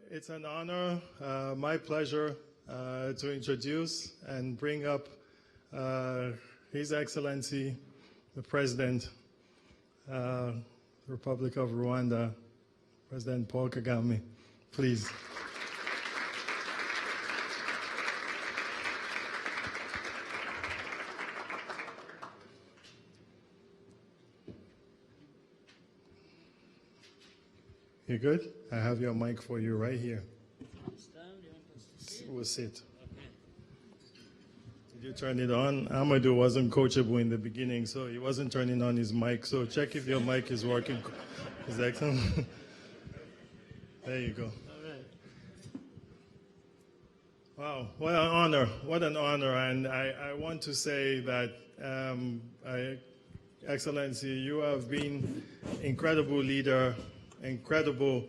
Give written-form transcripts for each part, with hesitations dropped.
It's an honor, my pleasure, to introduce and bring up His Excellency, the President, Republic of Rwanda, President Paul Kagame. Please. You good? I have your mic for you right here. We'll sit. Okay. Did you turn it on? Amadou wasn't coachable in the beginning, so he wasn't turning on his mic. So check if your mic is working. Is that excellent? There you go. All right. Wow, what an honor. What an honor. And I want to say that, Excellency, you have been an incredible leader, incredible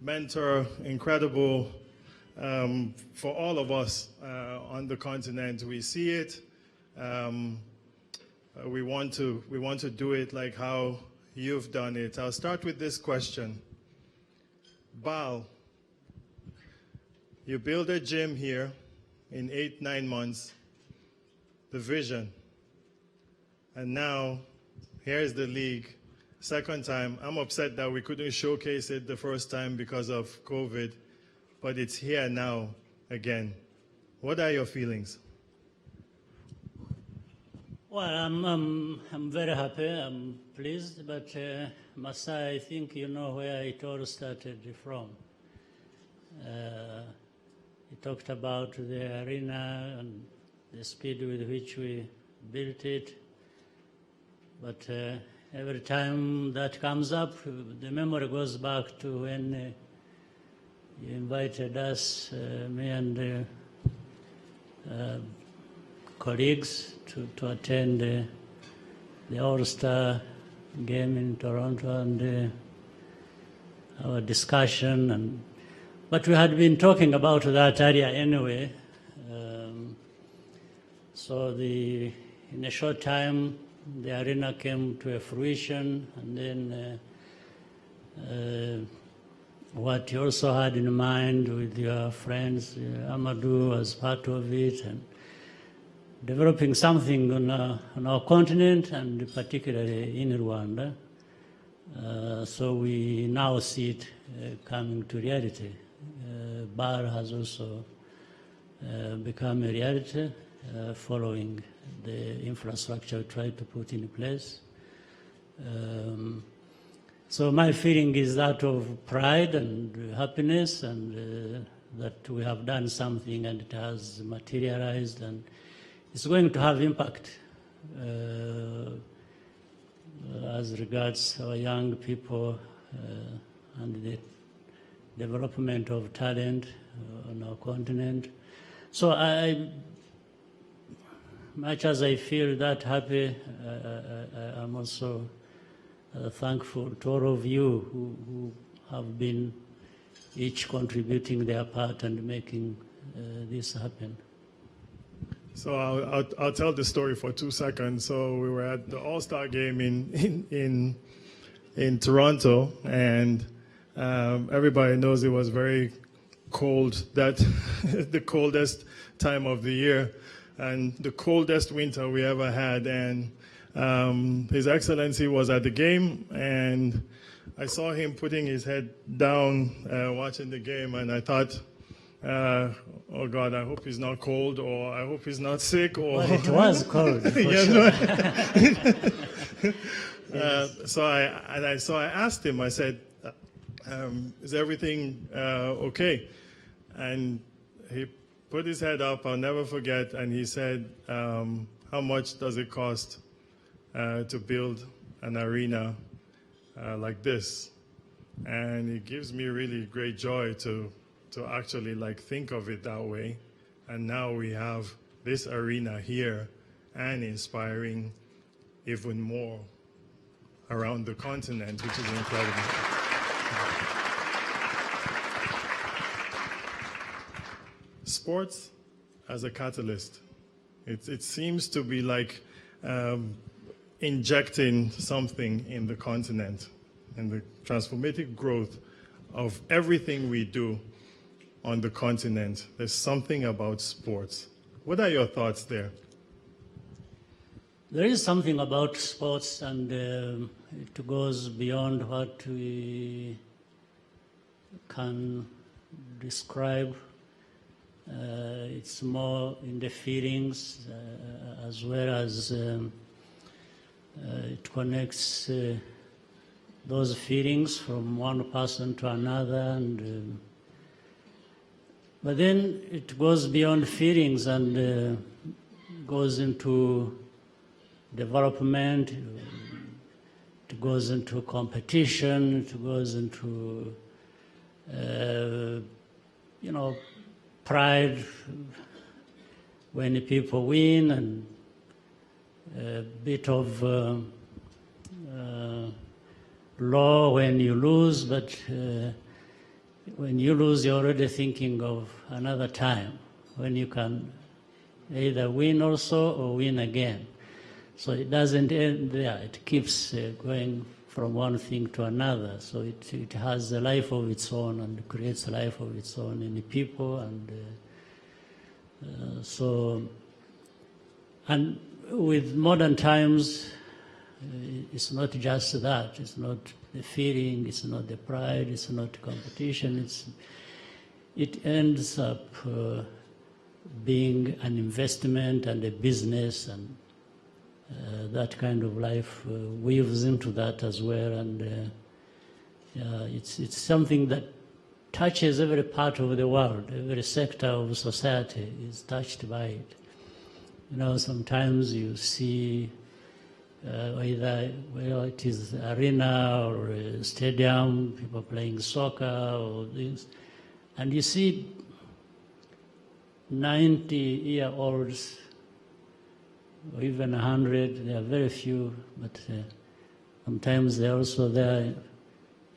mentor, incredible for all of us on the continent. We see it. We want to do it like how you've done it. I'll start with this question. BAL, you build a gym here in 8-9 months, the vision, and now here's the league. Second time. I'm upset that we couldn't showcase it the first time because of COVID, but it's here now again. What are your feelings? Well, I'm very happy. I'm pleased, but Masai, I think you know where it all started from. He talked about the arena and the speed with which we built it, but every time that comes up, the memory goes back to when you invited us, me and colleagues, to attend the All-Star game in Toronto, and our discussion. But we had been talking about that area anyway. So in a short time, the arena came to a fruition, and then what you also had in mind with your friends, Amadou was part of it, and developing something on our continent, and particularly in Rwanda. So we now see it coming to reality. BAL has also become a reality following the infrastructure we tried to put in place. So my feeling is that of pride and happiness, and that we have done something and it has materialized, and it's going to have impact as regards our young people and the development of talent on our continent. So much as I feel that happy, I'm also thankful to all of you who have been each contributing their part and making this happen. So I'll tell the story for 2 seconds. So we were at the All-Star game in Toronto, and everybody knows it was very cold, the coldest time of the year, and the coldest winter we ever had. And His Excellency was at the game, and I saw him putting his head down watching the game, and I thought, oh God, I hope he's not cold, or I hope he's not sick. Or well, it was cold. So I asked him, I said, is everything okay? And he put his head up, I'll never forget, and he said, how much does it cost to build an arena like this? And it gives me really great joy to actually think of it that way. And now we have this arena here and inspiring even more around the continent, which is incredible. Sports as a catalyst. It seems to be like injecting something in the continent, and the transformative growth of everything we do on the continent, there's something about sports. What are your thoughts there? There is something about sports, and it goes beyond what we can describe. It's more in the feelings, as well as it connects those feelings from one person to another, and but then it goes beyond feelings and goes into development, it goes into competition, it goes into, you know, pride when people win, and a bit of law when you lose, but when you lose, you're already thinking of another time when you can either win also or win again. So it doesn't end there. It keeps going from one thing to another. So it has a life of its own and creates a life of its own in the people. And with modern times, it's not just that. It's not the feeling, it's not the pride, it's not competition. It ends up being an investment and a business, and that kind of life weaves into that as well, and it's something that touches every part of the world. Every sector of society is touched by it. You know, sometimes you see either, well, it is arena or a stadium, people playing soccer or this, and you see 90-year-olds or even 100, there are very few, but sometimes they're also there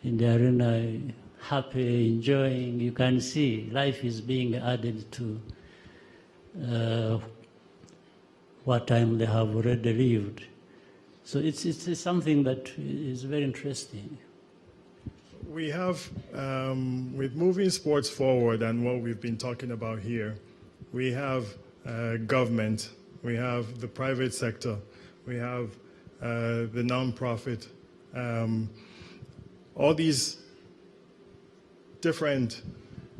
in the arena, happy, enjoying. You can see life is being added to what time they have already lived. So it's something that is very interesting. We have, with moving sports forward and what we've been talking about here, we have government, we have the private sector, we have the non-profit, all these different,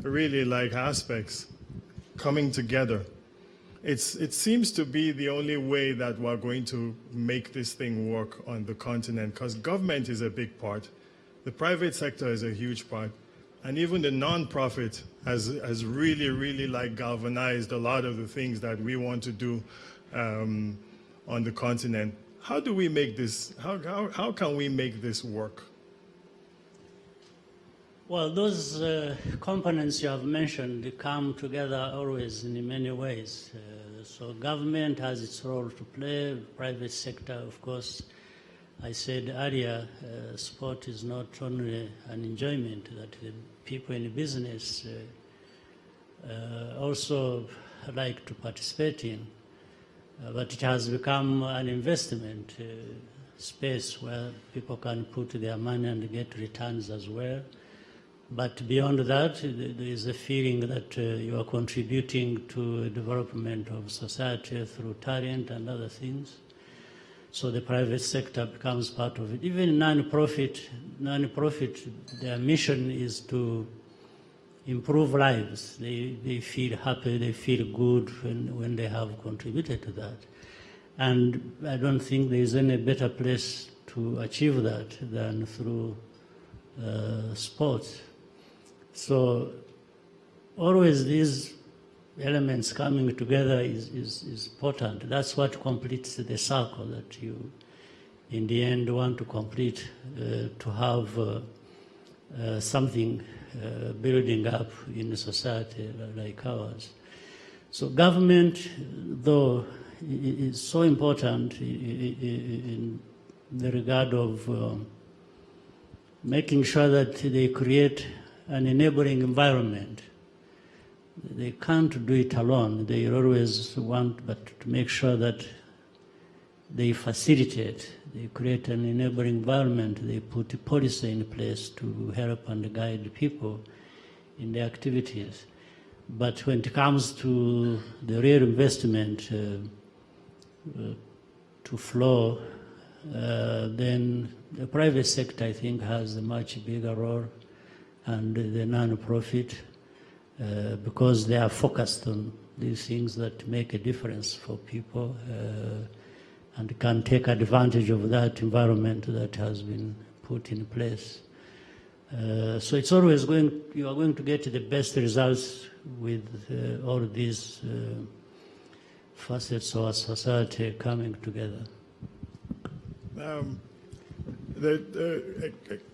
really like aspects coming together. It seems to be the only way that we're going to make this thing work on the continent, because government is a big part, the private sector is a huge part, and even the non-profit has really like galvanized a lot of the things that we want to do on the continent. How do we make this, how can we make this work? Well, those components you have mentioned, they come together always in many ways. So government has its role to play, private sector, of course. I said earlier, sport is not only an enjoyment that the people in business also like to participate in, but it has become an investment space where people can put their money and get returns as well. But beyond that, there is a feeling that you are contributing to the development of society through talent and other things. So the private sector becomes part of it. Even non-profit, their mission is to improve lives. They feel happy, they feel good when they have contributed to that. And I don't think there is any better place to achieve that than through sports. So always these elements coming together is important. That's what completes the circle that you, in the end, want to complete, to have something building up in a society like ours. So government, though, is so important in the regard of making sure that they create an enabling environment. They can't do it alone. They always want, but to make sure that they facilitate, they create an enabling environment, they put a policy in place to help and guide people in their activities. But when it comes to the real investment to flow, then the private sector, I think, has a much bigger role, and the non-profit, because they are focused on these things that make a difference for people and can take advantage of that environment that has been put in place. So it's always you are going to get the best results with all these facets of our society coming together.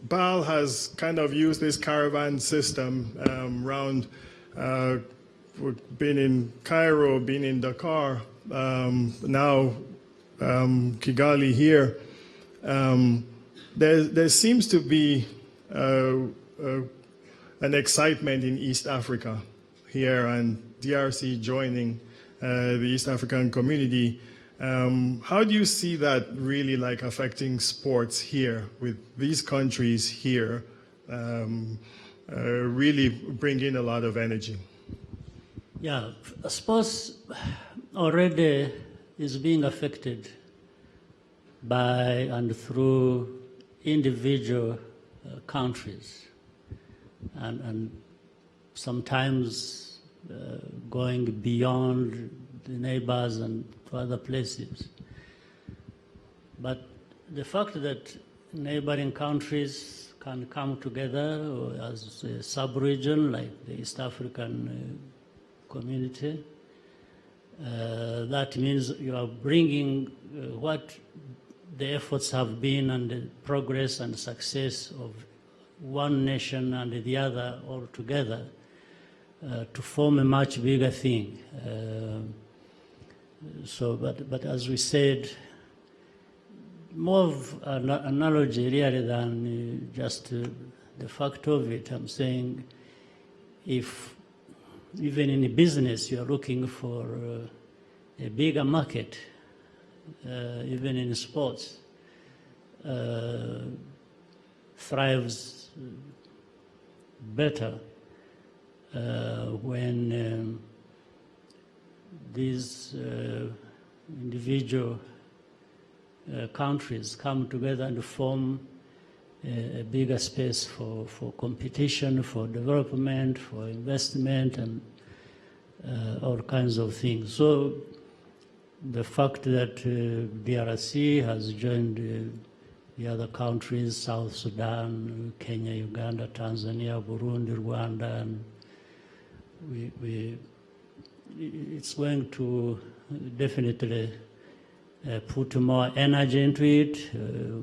BAL has kind of used this caravan system around. We've been in Cairo, been in Dakar, now Kigali here. There seems to be an excitement in East Africa here, and DRC joining the East African community. How do you see that really like affecting sports here with these countries here really bringing a lot of energy? Yeah, sports already is being affected by and through individual countries, and sometimes going beyond the neighbors and to other places. But the fact that neighboring countries can come together as a sub-region like the East African community, that means you are bringing what the efforts have been and the progress and success of one nation and the other all together to form a much bigger thing. But as we said, more of an analogy really than just the fact of it. I'm saying if even in a business you're looking for a bigger market, even in sports, thrives better when these individual countries come together and form a bigger space for competition, for development, for investment, and all kinds of things. So the fact that DRC has joined the other countries, South Sudan, Kenya, Uganda, Tanzania, Burundi, Rwanda, and it's going to definitely put more energy into it,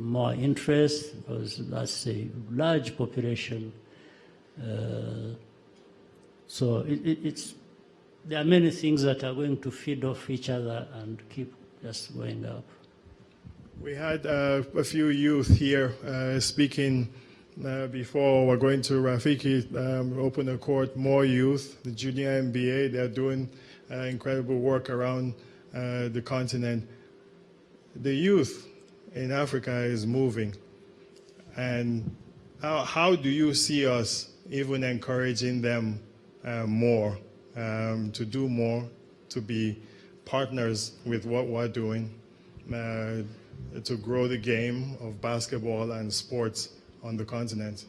more interest, because that's a large population. So there are many things that are going to feed off each other and keep just going up. We had a few youth here speaking before. We're going to Rafiki open a court, more youth, the junior NBA. They're doing incredible work around the continent. The youth in Africa is moving. And how do you see us even encouraging them more, to do more, to be partners with what we're doing, to grow the game of basketball and sports on the continent?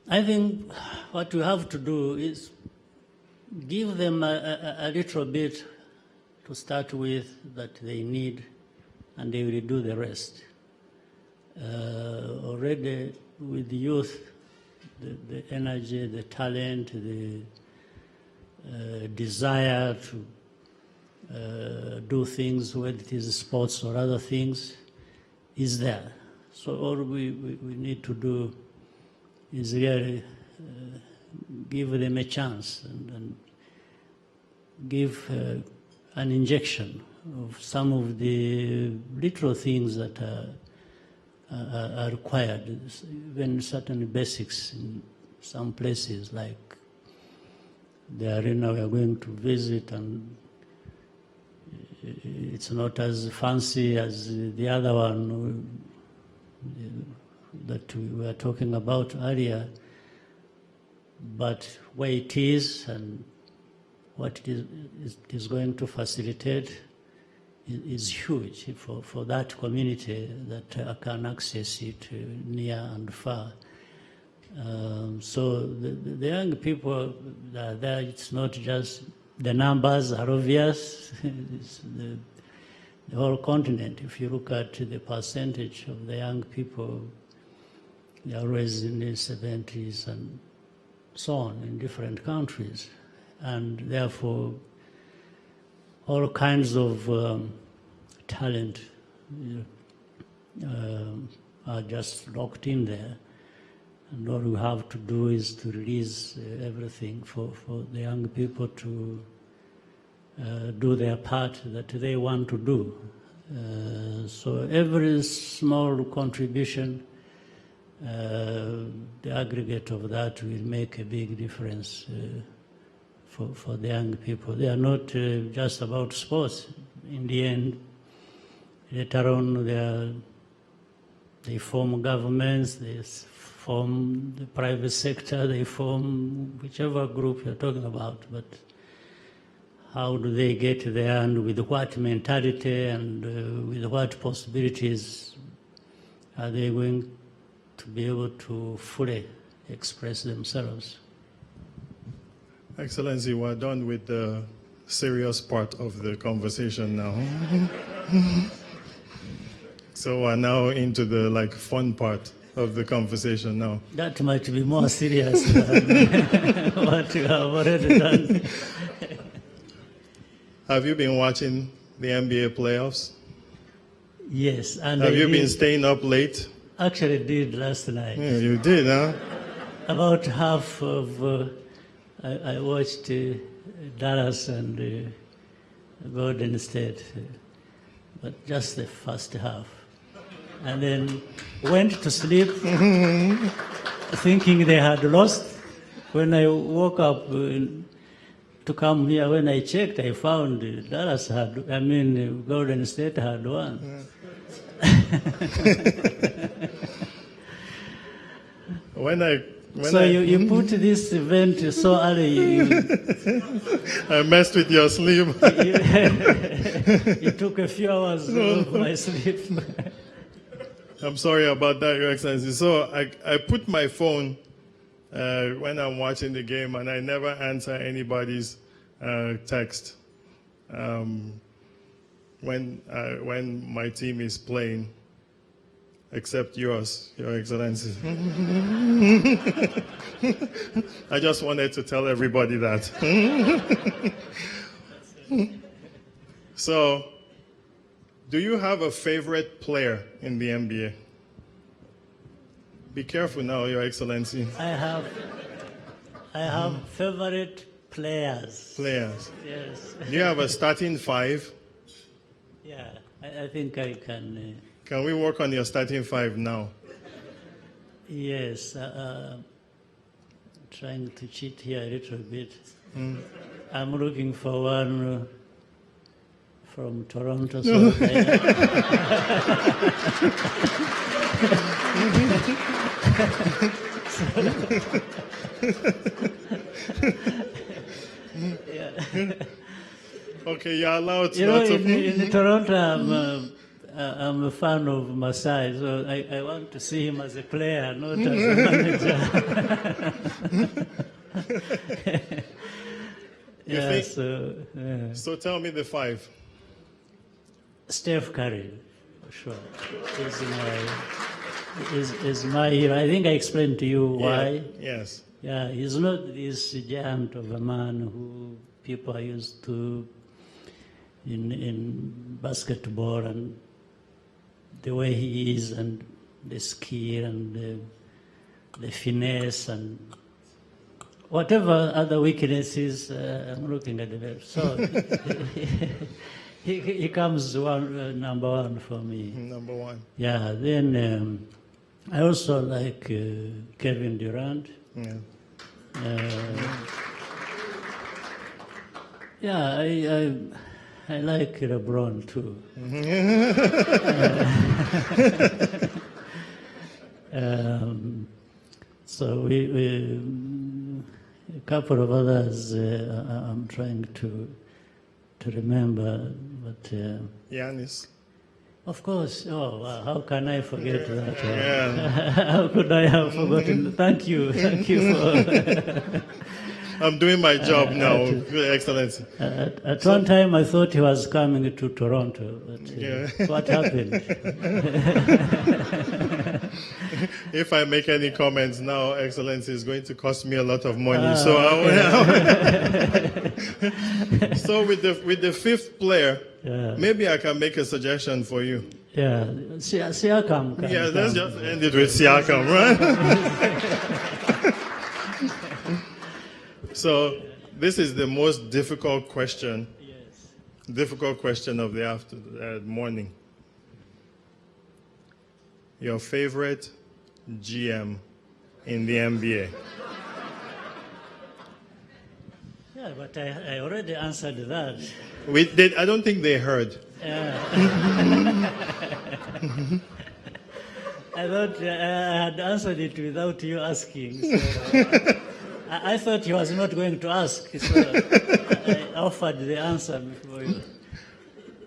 I think what we have to do is give them a little bit to start with that they need, and they will do the rest. Already with the youth, the energy, the talent, the desire to do things, whether it is sports or other things, is there. So all we need to do is really give them a chance and give an injection of some of the little things that are required, even certain basics in some places, like the arena we are going to visit, and it's not as fancy as the other one that we were talking about earlier, but where it is and what it is going to facilitate is huge for that community that can access it near and far. So the young people that are there, it's not just the numbers are obvious. It's the whole continent. If you look at the percentage of the young people, they're always in the 70s and so on in different countries. And therefore, all kinds of talent are just locked in there. And all we have to do is to release everything for the young people to do their part that they want to do. So every small contribution, the aggregate of that will make a big difference for the young people. They are not just about sports. In the end, later on, they form governments, they form the private sector, they form whichever group you're talking about. But how do they get there, and with what mentality and with what possibilities are they going to be able to fully express themselves? Excellency, we're done with the serious part of the conversation now. So we're now into the fun part of the conversation now. That might be more serious than what you have already done. Have you been watching the NBA playoffs? Yes. And have you been staying up late? Actually did last night. Yeah, you did, huh? About half of, I watched Dallas and Golden State, but just the first half. And then went to sleep thinking they had lost. When I woke up to come here, when I checked, I found Golden State had won. You put this event so early. I messed with your sleep. It took a few hours of my sleep. I'm sorry about that, Your Excellency. So I put my phone when I'm watching the game, and I never answer anybody's text when my team is playing, except yours, Your Excellency. I just wanted to tell everybody that. So, do you have a favorite player in the NBA? Be careful now, Your Excellency. I have favorite players. Players? Yes. Do you have a starting five? Yeah, I think I can. Can we work on your starting five now? Yes. Trying to cheat here a little bit. I'm looking for one from Toronto. So Okay, you're allowed to. In Toronto, I'm a fan of Masai, so I want to see him as a player, not as a manager. So tell me the five. Steph Curry, for sure, is my hero. I think I explained to you why. Yeah, yes. Yeah, he's not this giant of a man who people are used to in basketball, and the way he is, and the skill, and the finesse, and whatever other weaknesses, I'm looking at the so he comes number one for me. Number one. Yeah. Then I also like Kevin Durant. Yeah. Yeah. I like LeBron too. So we a couple of others I'm trying to remember, but Giannis. of course. Oh, wow, how can I forget that? Yeah. How could I have forgotten? Thank you for. I'm doing my job now, Your Excellency. At one time, I thought he was coming to Toronto, but what happened? If I make any comments now, Excellency, it's going to cost me a lot of money. So with the fifth player, maybe I can make a suggestion for you. Yeah, Siakam. Yeah, let's just end it with Siakam, right? So this is the most difficult question. Yes. Difficult question of the morning. Your favorite GM in the NBA? Yeah, but I already answered that. I don't think they heard. I thought I had answered it without you asking. So I thought he was not going to ask, so I offered the answer before you.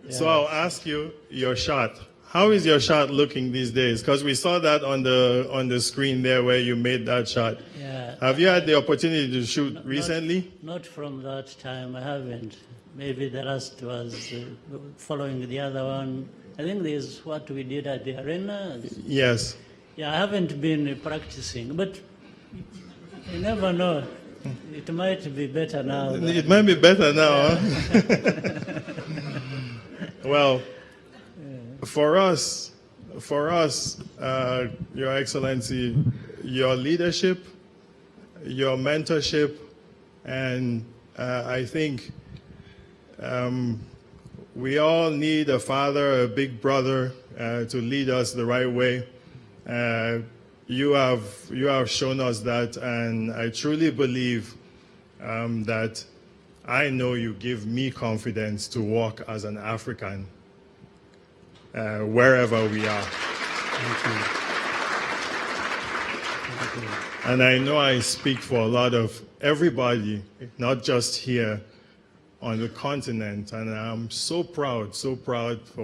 Yeah. So I'll ask you your shot. How is your shot looking these days? Because we saw that on the screen there where you made that shot. Yeah. Have you had the opportunity to shoot recently? Not from that time, I haven't. Maybe the last was following the other one. I think this is what we did at the arena. Yes. Yeah, I haven't been practicing, but you never know. It might be better now. It might be better now. Huh? Well, for us, Your Excellency, your leadership, your mentorship, and I think we all need a father, a big brother to lead us the right way. You have shown us that, and I truly believe that I know you give me confidence to walk as an African wherever we are. Thank you. Thank you. And I know I speak for a lot of everybody, not just here on the continent, and I'm so proud for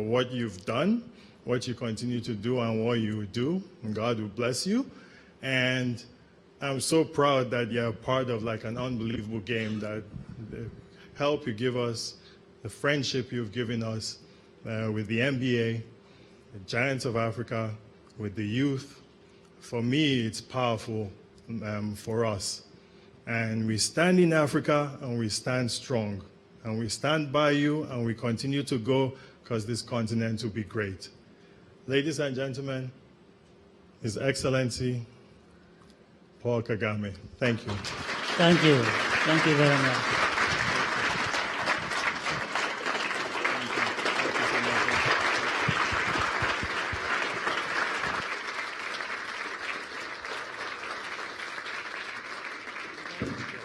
what you've done, what you continue to do, and what you do. And God will bless you. And I'm so proud that you're part of like an unbelievable game, that the help you give us, the friendship you've given us with the NBA, the Giants of Africa, with the youth. For me, it's powerful for us. And we stand in Africa, and we stand strong. And we stand by you, and we continue to go, because this continent will be great. Ladies and gentlemen, His Excellency, Paul Kagame. Thank you. Thank you. Thank you very much. Thank you.